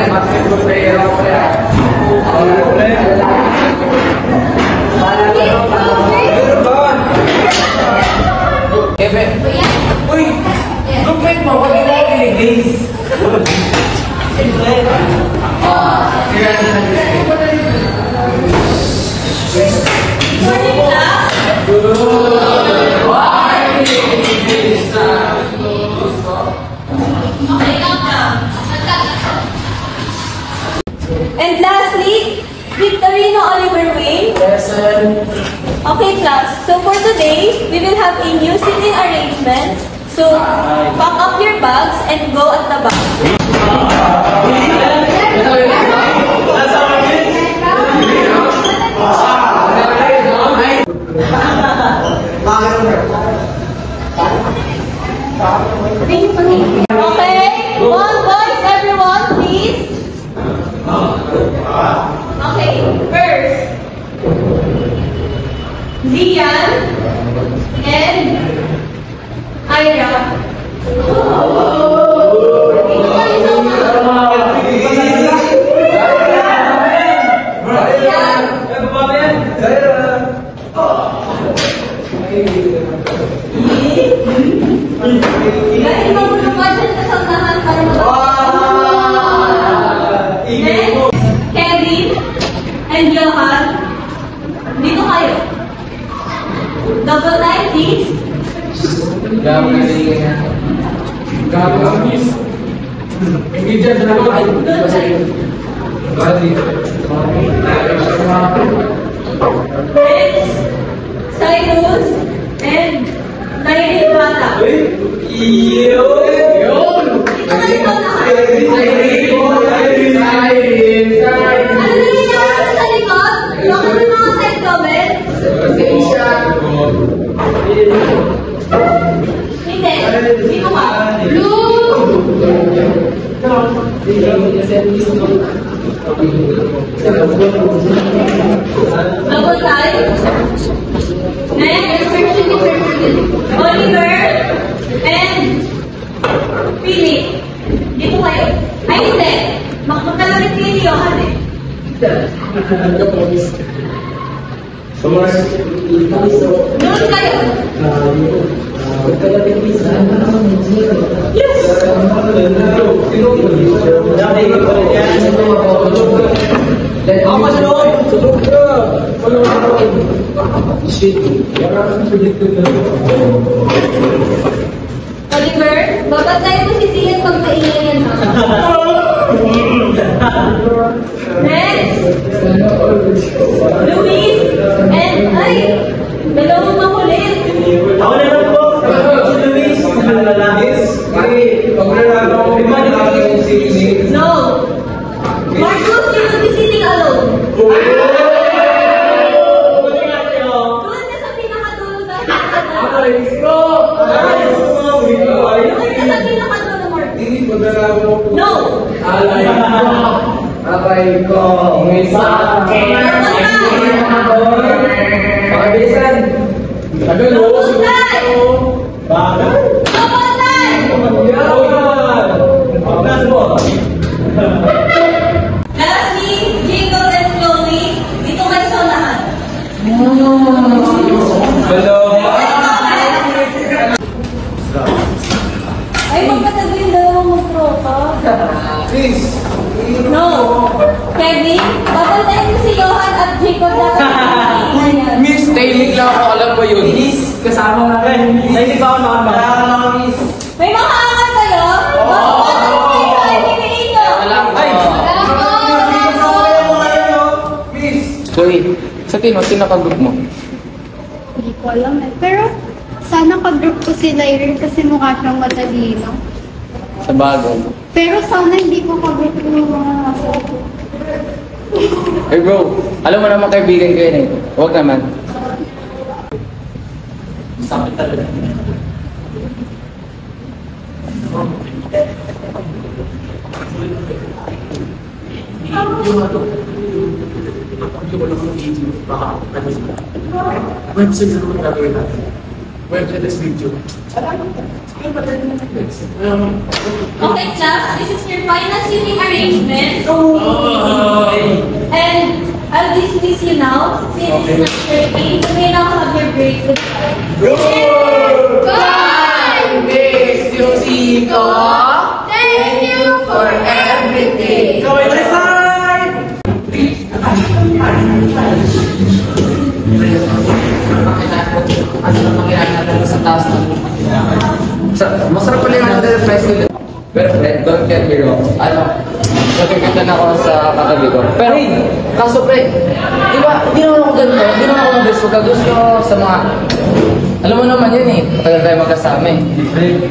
basketball player ako yan. Kevin. Uy! Lupit mo! Huwag ina yung kiligis! And lastly, Victorino Oliver Wayne. Lesson. Okay, class. So for today, we will have a new sitting arrangement. So pack up your bags and go at the back. Okay, one voice, everyone, please. Okay, first, Zian and Ira. Dahil magulungan siya sa sandahan para Next, Kevin and Johan. Dito kayo. Double time, please. Next, Cyrus and Nairil Bata. Ito na ito na. Ano nangyayari sa likod? Bakit may mga side comments? Hindi. Sino ka? Blue! Double time. Next, Oliver and Philip. Dito kayo. Ay, hindi. Magkalamit kayo ni Johan eh. Doon kayo. Yes! Oliver, babagay mo si Sian pag paingay yan ha. Next, Luis and ay, dalawang makulit. Ako na lang po. Si Luis, lalakis. No. Marcus, you will be sitting alone. Doon ka sa pinakadulo dahil sa doon ka sa pinakadulo, Marcus. No. Abay ko, may sakit. Pagkabilisan. Double time. Bakit? Double time. Lastly, Jacob and Chloe, dito kayo sa unahan. Hello. Ay, magkatabi yung dalawang magtropa. Please. No. Kevin, double time mo si Johan at Jacob dapat. Miss, tahimik lang ako. Alam mo yun. Miss, kasama nga rin. Hindi ba ako nakakaba? May mga angat kayo? Chloe, sa tingin mo, sino ka-group mo? Hindi ko alam eh. Pero sana ka-group ko si Nairil kasi mukha siyang matalino. Sa bagay. Pero sana hindi ko ka-group yung mga nasa ko. Hey bro, alam mo naman kaibigan kayo na ito. Huwag naman. Sakit talaga. Website na naman gagawin natin. Website is video. Okay, class, this is your final seating arrangement. And I'll dismiss you now. Since it's not your game, you may now have your break. Bye, Miss Yosiko. Thank you for everything. Masarap pala yung under price nila. Pero don't get me wrong. Nakikita na ako sa katabi ko. Pero, kaso pre, di ba, hindi naman ako ganito. Hindi naman ako mag-gusto. Kagusto sa mga, alam mo naman yun eh. Matagal tayo magkasama eh.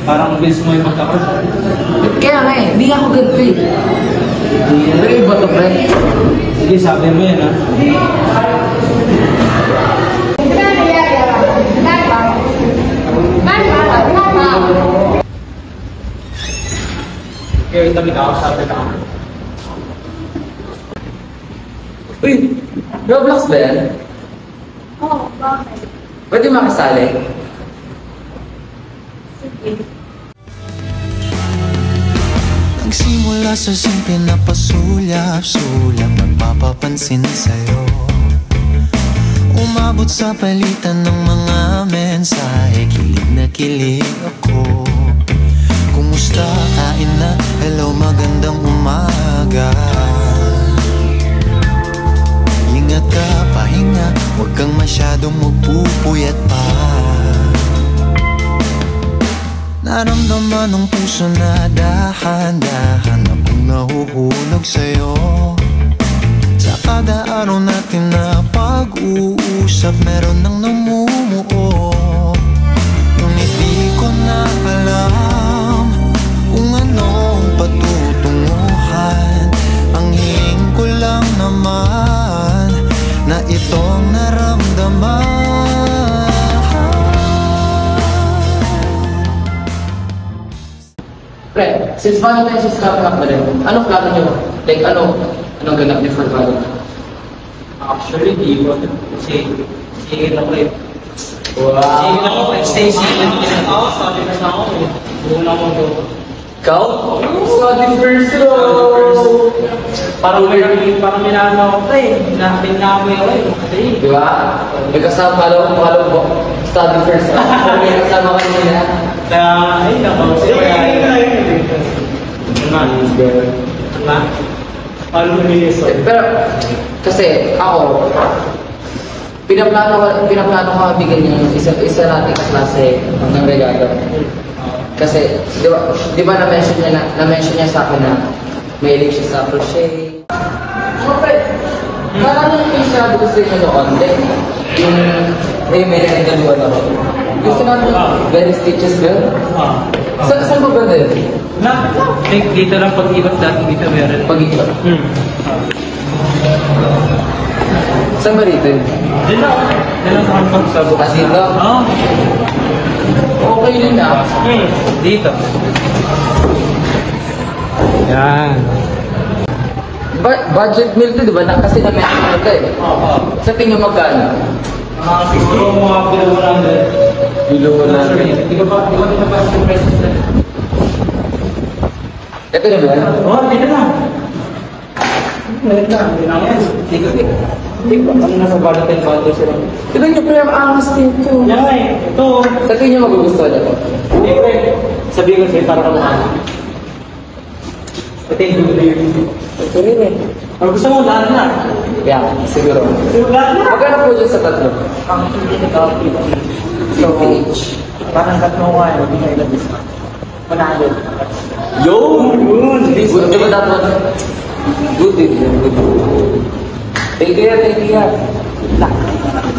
Parang gusto mo yung magkakaroon. Kaya nga eh, hindi nga ako ganito eh. Pero iba to pre. Sige, sabi mo yan ha. Kaya ito may kakasabi ka. Uy, Roblox ba yan? Oo, bakit? Pwede makasali? Sige. Nagsimula sa simple na pasulyap-sulyap, magpapapansin sa'yo. Umabot sa palitan ng mga mensahe, kilig na kilig ako. Kumusta? Kain na? Hello, magandang umaga. Ingat ka, pahinga, huwag kang masyadong magpupuyat pa. Naramdaman ng puso na dahan-dahan akong nahuhulog sa'yo. Sa kada araw natin na pag-uusap, meron nang namumuo. Ngunit di ko na alam kung anong patutunguhan. Ang hingin ko lang naman na itong naramdaman. Pre, since Valentine's is coming up na rin, anong plano nyo? Like, anong ganap niyo for Valentine's? Actually, di ko. Kasi, sige na ko eh. Wow! Sige na ko, stay sige na ako. Sabi na ako eh. Una mo to. Ikaw? Study first row! Parang may nano ako eh. Pinamoy ako eh. Di ba? May kasama, follow ko. Study first row. May kasama kanina. Ay, nako. Pero, kasi ako, pinaplano ko mabigyan yung isa nating kaklase ng regalo. Kasi, di ba na-mention niya sa akin na mahilig siya sa crochet. Siyempre, parang yung sinabi ko sa inyo noon, yung may nagdaluan ako. Yung sinabi ko, very stitches girl. Saan mo ba din? Dito lang pag-ibat dati dito meron. Pag-iba. Saan ba rito? Diyan lang sa kampang sa bukas. Dito? Oo. Okay din na. Dito. Yan. Budget meal to, di ba? Kasi na-mention ito eh. Sa tingin magkano? Siguro mga below 100. Di ko tinapos yung prices na. Ito na ba? Oo, dito na. Hindi na yan. Dito. Ano nasa Valentine bundle sila? Tignan niyo, pre, ang angas dito. Yan eh. Ito. Sa tingin niyo magugustuhan ito? Hindi ko eh. Sabihin ko sa'yo para kamukha. Ito yung dulo yun. Ito rin eh. Ang gusto mo, lahat na. Yeah, siguro. Lahat na. Magkano po dyan sa tatlo? Ang hindi na tawag dito. So, each. Parang tatlo ko ay hindi na ilang discount. 100. Yun! Good, di ba dapat? Good. Take care.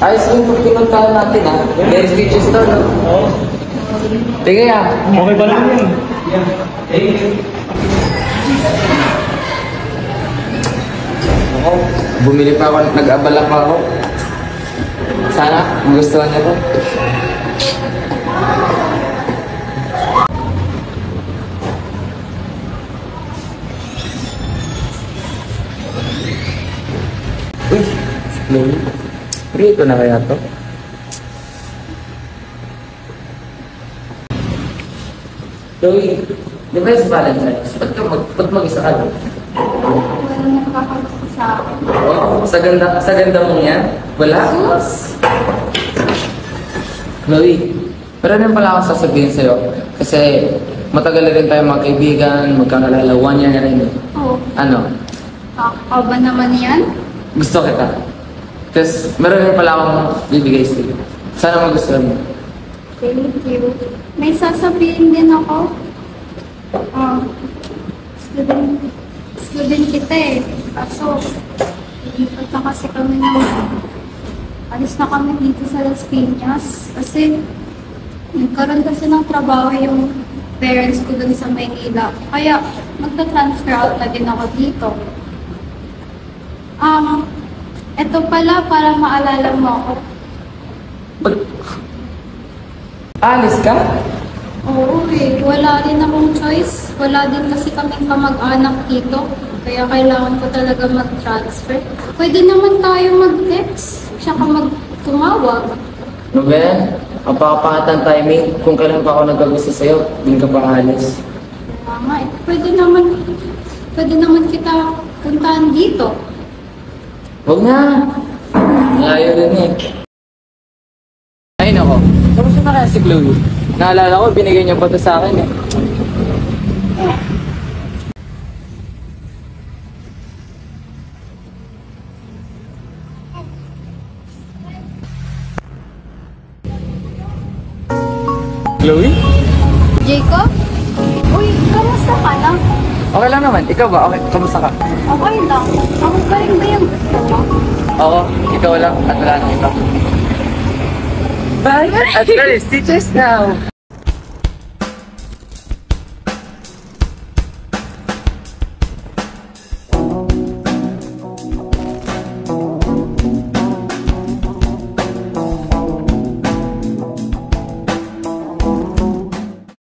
Ayos yung pagpinuntahan natin ha. Very stitches to, no? Oo. Take care. Okay ba lang yun? Yeah. Thank you. Ako, bumili pa ako, nag-abala pa ako. Sana, magustuhan niya to. Uy, Chloe. Prito na kaya to? Chloe, di ba yung sa Valentine's? Ba't mag-isa ka lang? Wala nakakagusto sa akin. Oh, sa ganda mong yan? Wala? Chloe, pero rin pala akong sasabihin sa'yo. Kasi matagal na rin tayo magkaibigan, magkakalala. 1 year na rin. Oo. Ano? Kakao ba naman yan? Gusto kita. Tapos meron rin pala akong bibigay sa'yo. Sana magustuhan mo. Thank you. May sasabihin din ako. Student kita eh. Kaso, lipat na kasi kami alis na kami dito sa Las Piñas. Kasi, nagkaroon kasi ng trabaho yung parents ko dun sa Maynila. Kaya, magta-transfer out na din ako dito. Ito pala para maalala mo ako. Alis ka? Oo eh, wala rin akong choice. Wala din kasi kaming kamag-anak dito. Kaya kailangan ko talaga mag-transfer. Pwede naman tayo mag-text, tsaka mag-tumawag. Ano ba yan? Ang pakapangat ng timing. Kung kailan pa ako nagkagusto sa'yo, din ka pa alis. Mama, pwede naman kita puntahan dito. Huwag na! Layo din eh. Ay nako, kamusta na kaya si Chloe? Naalala ko, binigay niya pa ito sa akin eh. Chloe? Jacob? Uy, kamusta ka na? Okay lang naman. Ikaw ba? Okay, kamusta ka? Okay lang. Ako pa rin ba yung gusto mo? Oo, ikaw lang at wala nang iba. Bye! At first, teachers now!